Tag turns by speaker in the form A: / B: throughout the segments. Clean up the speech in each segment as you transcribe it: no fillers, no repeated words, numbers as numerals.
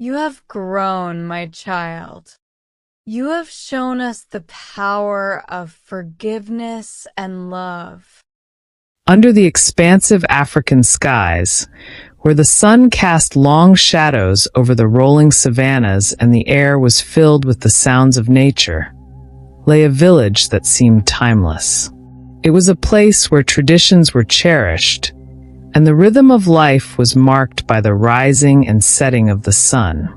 A: You have grown, my child. You have shown us the power of forgiveness and love.
B: Under the expansive African skies, where the sun cast long shadows over the rolling savannas and the air was filled with the sounds of nature, lay a village that seemed timeless. It was a place where traditions were cherished, and the rhythm of life was marked by the rising and setting of the sun.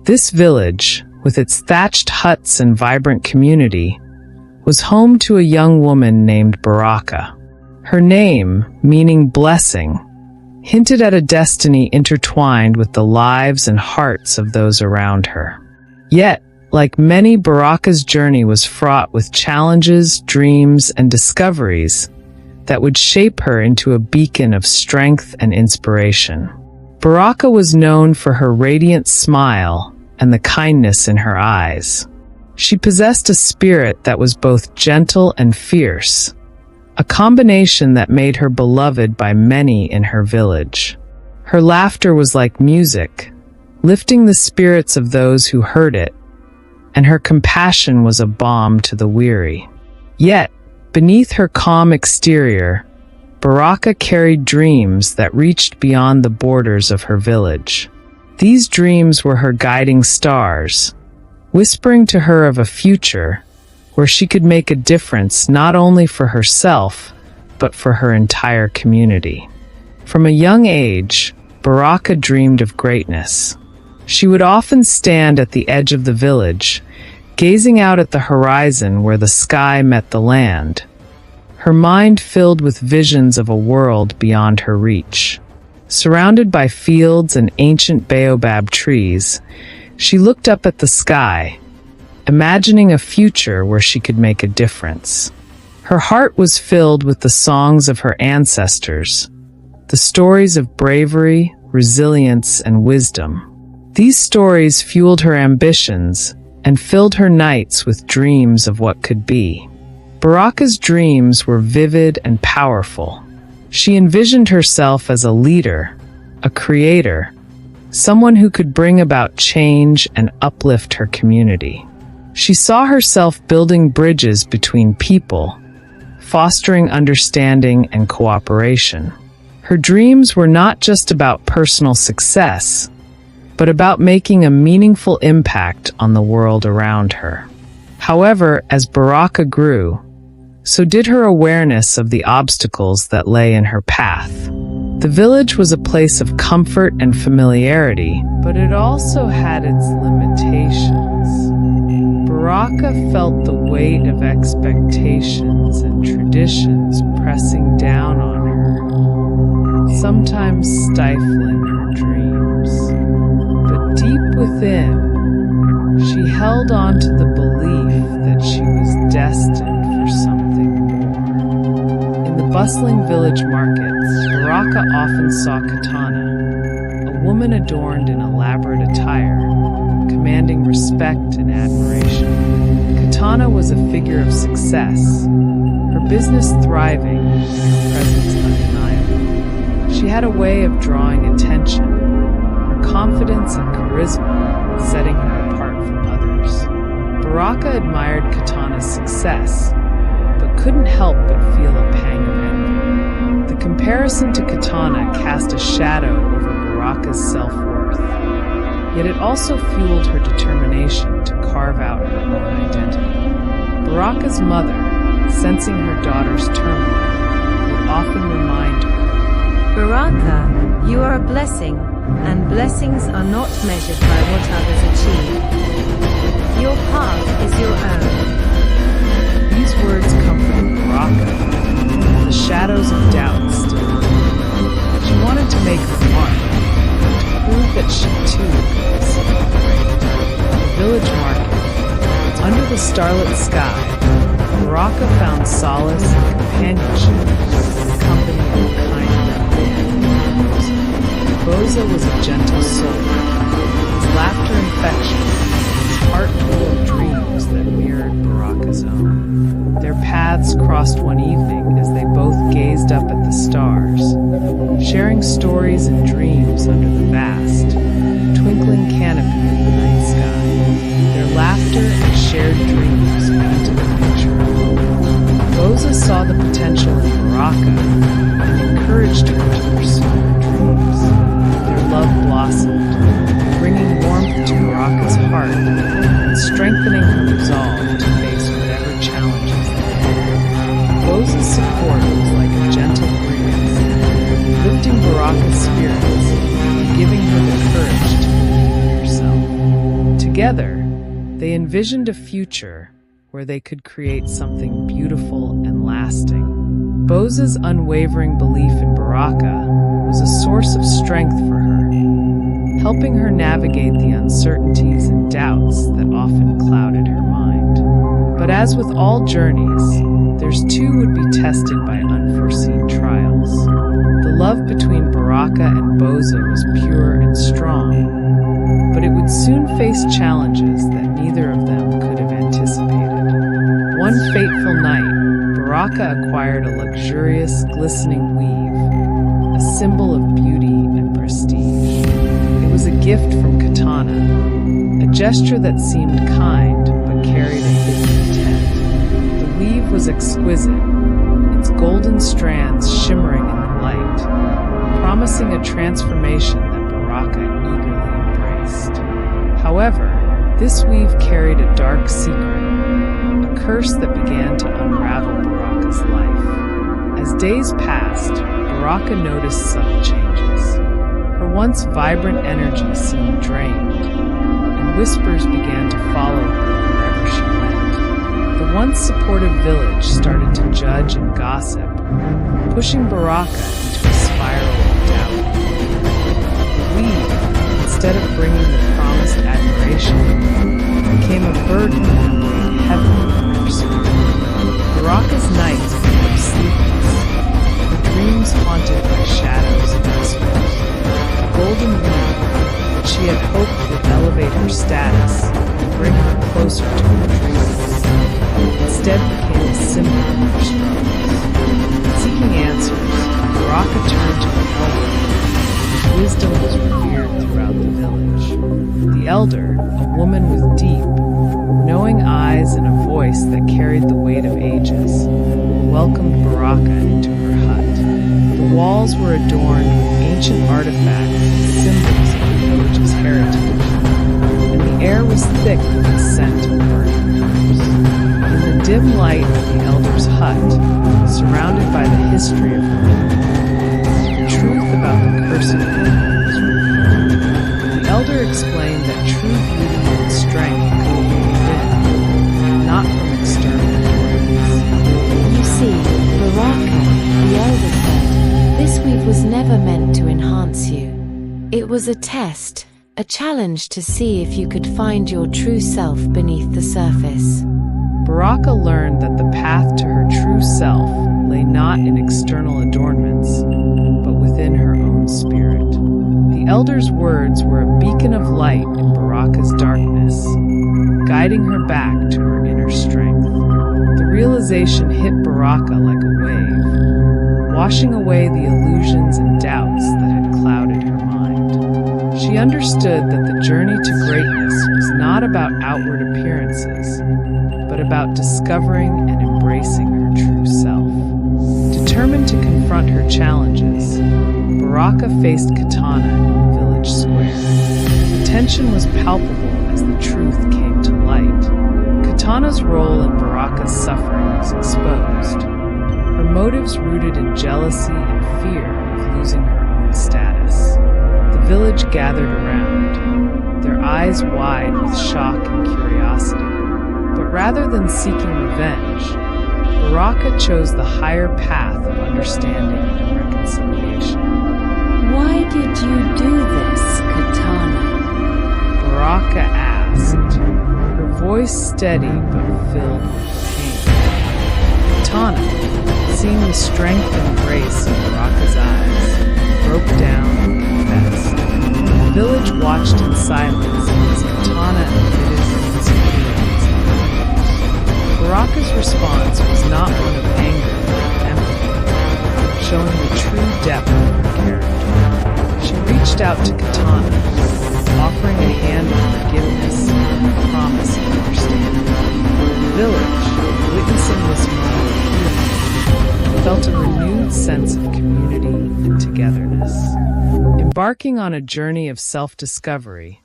B: This village, with its thatched huts and vibrant community, was home to a young woman named Baraka. Her name, meaning blessing, hinted at a destiny intertwined with the lives and hearts of those around her. Yet, like many, Baraka's journey was fraught with challenges, dreams, and discoveries that would shape her into a beacon of strength and inspiration. Baraka was known for her radiant smile and the kindness in her eyes. She possessed a spirit that was both gentle and fierce, a combination that made her beloved by many in her village. Her laughter was like music, lifting the spirits of those who heard it, and her compassion was a balm to the weary. Yet, beneath her calm exterior, Baraka carried dreams that reached beyond the borders of her village. These dreams were her guiding stars, whispering to her of a future where she could make a difference not only for herself, but for her entire community. From a young age, Baraka dreamed of greatness. She would often stand at the edge of the village, gazing out at the horizon where the sky met the land, her mind filled with visions of a world beyond her reach. Surrounded by fields and ancient baobab trees, she looked up at the sky, imagining a future where she could make a difference. Her heart was filled with the songs of her ancestors, the stories of bravery, resilience, and wisdom. These stories fueled her ambitions and filled her nights with dreams of what could be. Baraka's dreams were vivid and powerful. She envisioned herself as a leader, a creator, someone who could bring about change and uplift her community. She saw herself building bridges between people, fostering understanding and cooperation. Her dreams were not just about personal success, but about making a meaningful impact on the world around her. However, as Baraka grew, so did her awareness of the obstacles that lay in her path. The village was a place of comfort and familiarity, but it also had its limitations. Baraka felt the weight of expectations and traditions pressing down on her, sometimes stifling her dreams. But deep within, she held on to the belief that she was destined for something more. In the bustling village markets, Baraka often saw Katana, a woman adorned in elaborate attire, commanding respect and admiration. Katana was a figure of success, her business thriving and her presence undeniable. She had a way of drawing attention, her confidence and charisma setting her apart from others. Baraka admired Katana's success, but couldn't help but feel a pang of envy. The comparison to Katana cast a shadow over Baraka's self-worth. Yet it also fueled her determination to carve out her own identity. Baraka's mother, sensing her daughter's turmoil, would often remind her,
C: "Baraka, you are a blessing, and blessings are not measured by what others achieve. Your path is your own."
B: These words comforted Baraka, while the shadows of doubt still lingered. She wanted to make her mark, to prove that she too could be something great. The village market, under the starlit sky, Baraka found solace and companionship in the company of a kind Boza was a gentle soul, his laughter infectious, his heart full of dreams that mirrored Baraka's own. Their paths crossed one evening as they both gazed up at the stars, sharing stories and dreams under the vast, twinkling canopy Together, they envisioned a future where they could create something beautiful and lasting. Boza's unwavering belief in Baraka was a source of strength for her, helping her navigate the uncertainties and doubts that often clouded her mind. But as with all journeys, theirs too would be tested by unforeseen trials. The love between Baraka and Boza was pure and strong, but it would soon face challenges that neither of them could have anticipated. One fateful night, Baraka acquired a luxurious, glistening weave, a symbol of beauty and prestige. It was a gift from Katana, a gesture that seemed kind but carried a hidden intent. The weave was exquisite, its golden strands shimmering in the light, promising a transformation that Baraka eagerly embraced. However, this weave carried a dark secret, a curse that began to unravel Baraka's life. As days passed, Baraka noticed subtle changes. Her once vibrant energy seemed drained, and whispers began to follow her wherever she went. The once supportive village started to judge and gossip, pushing Baraka into a spiral of doubt. The weave, instead of bringing the promised admiration, became a burden that weighed heavily on her spirit. Baraka's nights became sleepless, her dreams haunted by shadows and whispers. The golden weave that she had hoped would elevate her status and bring her closer to her dreams, instead became a symbol of her struggles. Seeking answers, Baraka turned to an elder whose wisdom was revered throughout the village. The elder, a woman with deep, knowing eyes and a voice that carried the weight of ages, welcomed Baraka into her hut. The walls were adorned with ancient artifacts and symbols of the village's heritage, and the air was thick with the scent of burning herbs. In the dim light of the elder's hut, surrounded by the history of her people, the truth about the cursed woman was revealed. The elder explained that true beauty and strength come from within, not from external appearance.
C: You see, Baraka, the elder said, this weave was never meant to enhance you. It was a test, a challenge to see if you could find your true self beneath the surface.
B: Baraka learned that the path to her true self lay not in external adornments, but within her own spirit. The elder's words were a beacon of light in Baraka's darkness, guiding her back to her inner strength. The realization hit Baraka like a wave, washing away the illusions and doubts that had clouded her mind. She understood that the journey to greatness was not about outward appearances, but about discovering and embracing her true self. Determined to confront her challenges, Baraka faced Katana in the village square. The tension was palpable as the truth came to light. Katana's role in Baraka's suffering was exposed, her motives rooted in jealousy and fear of losing her own status. The village gathered around, their eyes wide with shock and curiosity. But rather than seeking revenge, Baraka chose the higher path of understanding and reconciliation.
C: Why did you do this, Katana?
B: Baraka asked, her voice steady but filled with pain. Katana, seeing the strength and grace in Baraka's eyes, broke down and confessed. The village watched in silence as Katana admitted her insecurities. Baraka's response was not one of anger but empathy, showing the true depth of her character. She reached out to Katana, offering a hand of forgiveness and a promise of understanding. The village, witnessing this moment of healing, felt a renewed sense of community and togetherness. Embarking on a journey of self-discovery,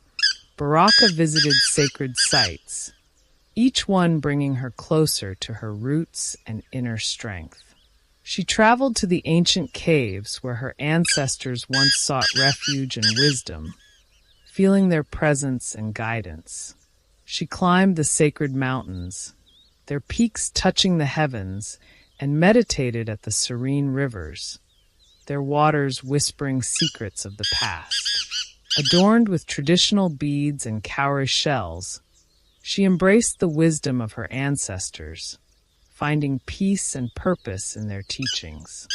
B: Baraka visited sacred sites, each one bringing her closer to her roots and inner strength. She traveled to the ancient caves where her ancestors once sought refuge and wisdom, feeling their presence and guidance. She climbed the sacred mountains, their peaks touching the heavens, and meditated at the serene rivers, their waters whispering secrets of the past. Adorned with traditional beads and cowrie shells, she embraced the wisdom of her ancestors, finding peace and purpose in their teachings.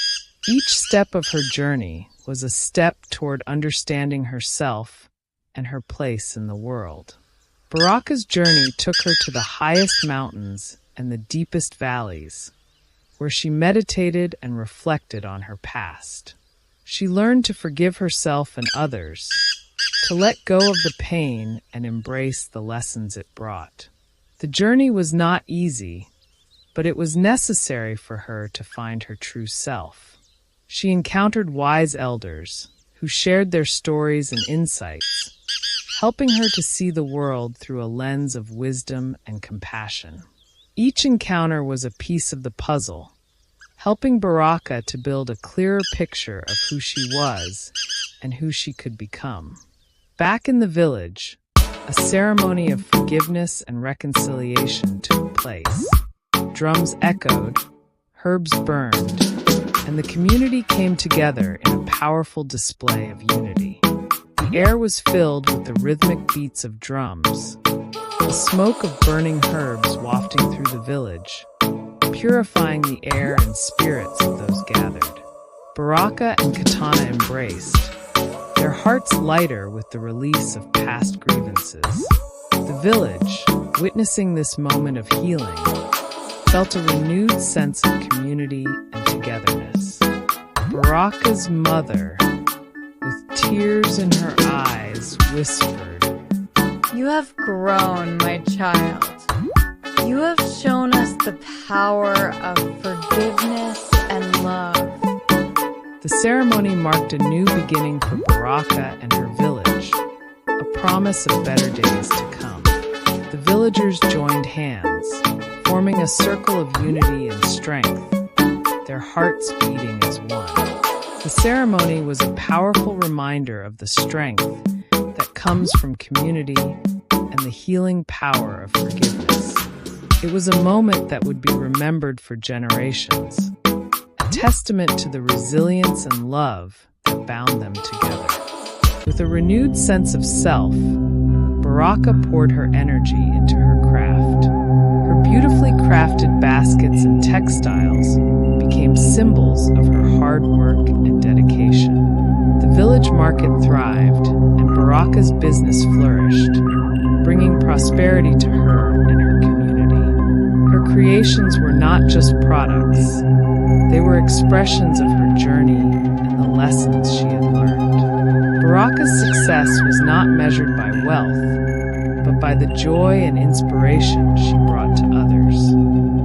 B: Each step of her journey was a step toward understanding herself and her place in the world. Baraka's journey took her to the highest mountains and the deepest valleys, where she meditated and reflected on her past. She learned to forgive herself and others, to let go of the pain and embrace the lessons it brought. The journey was not easy, but it was necessary for her to find her true self. She encountered wise elders who shared their stories and insights, helping her to see the world through a lens of wisdom and compassion. Each encounter was a piece of the puzzle, helping Baraka to build a clearer picture of who she was and who she could become. Back in the village, a ceremony of forgiveness and reconciliation took place. Drums echoed, herbs burned, and the community came together in a powerful display of unity. The air was filled with the rhythmic beats of drums, the smoke of burning herbs wafting through the village, purifying the air and spirits of those gathered. Baraka and Katana embraced, their hearts lighter with the release of past grievances. The village, witnessing this moment of healing, felt a renewed sense of community and togetherness. Baraka's mother, with tears in her eyes, whispered,
A: "You have grown, my child. You have shown us the power of forgiveness and love."
B: The ceremony marked a new beginning for Baraka and her village, a promise of better days to come. The villagers joined hands, forming a circle of unity and strength, their hearts beating as one. The ceremony was a powerful reminder of the strength that comes from community and the healing power of forgiveness. It was a moment that would be remembered for generations, a testament to the resilience and love that bound them together. With a renewed sense of self, Baraka poured her energy into her craft. Her beautifully crafted baskets and textiles became symbols of her hard work and dedication. The village market thrived, and Baraka's business flourished, bringing prosperity to her and her community. Her creations were not just products, they were expressions of her journey and the lessons she had learned. Baraka's success was not measured by wealth, but by the joy and inspiration she brought to others.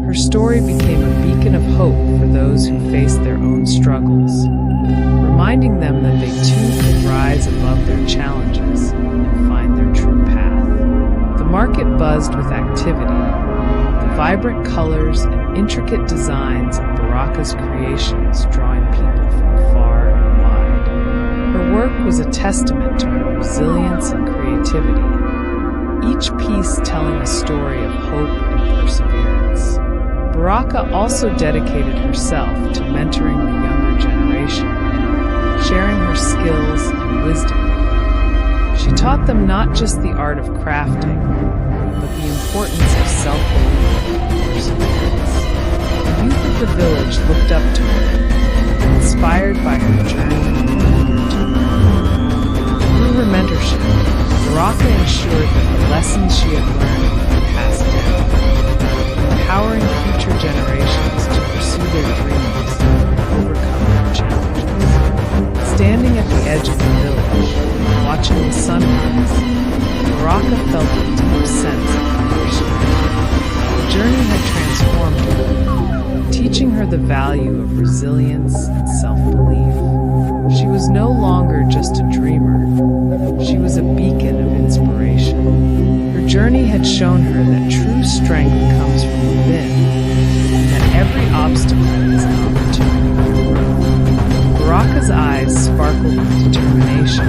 B: Her story became a beacon of hope for those who faced their own struggles, reminding them that they too could rise above their challenges and find their true path. The market buzzed with activity, the vibrant colors and intricate designs of Baraka's creations drawing people from far and wide. Her work was a testament to her resilience and creativity, each piece telling a story of hope and perseverance. Baraka also dedicated herself to mentoring the younger generation, sharing her skills and wisdom. She taught them not just the art of crafting, but the importance of self-belief and perseverance. The youth of the village looked up to her, inspired by her journey and eager to learn. Through her mentorship, Baraka ensured that the lessons she had learned would be passed down, empowering future generations to pursue their dreams and overcome their challenges. Standing at the edge of the village, watching the sunrise, Baraka felt a deep sense of understanding. The journey had transformed her, teaching her the value of resilience and self-belief. She was no longer just a dreamer. She was a beacon of inspiration. Her journey had shown her that true strength comes from within, and that every obstacle is an opportunity for growth. Baraka's eyes sparkled with determination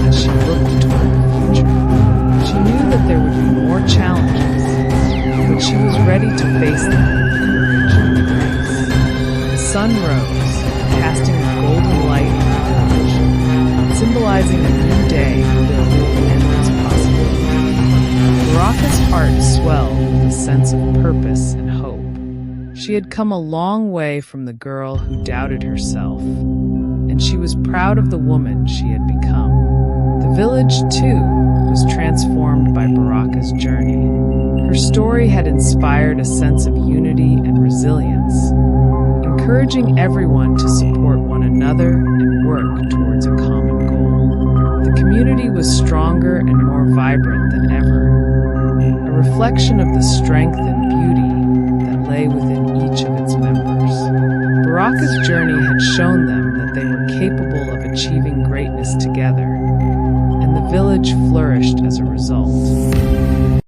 B: as she looked toward the future. She knew that there would be more more challenges, but she was ready to face them with courage and grace. The sun rose, casting a golden light on the village, symbolizing a new day filled with endless possibilities. Baraka's heart swelled with a sense of purpose and hope. She had come a long way from the girl who doubted herself, and she was proud of the woman she had become. The village, too, was transformed by Baraka's journey. Her story had inspired a sense of unity and resilience, encouraging everyone to support one another and work towards a common goal. The community was stronger and more vibrant than ever, a reflection of the strength and beauty that lay within each of its members. Baraka's journey had shown them that they were capable of achieving greatness together, and the village flourished as a result.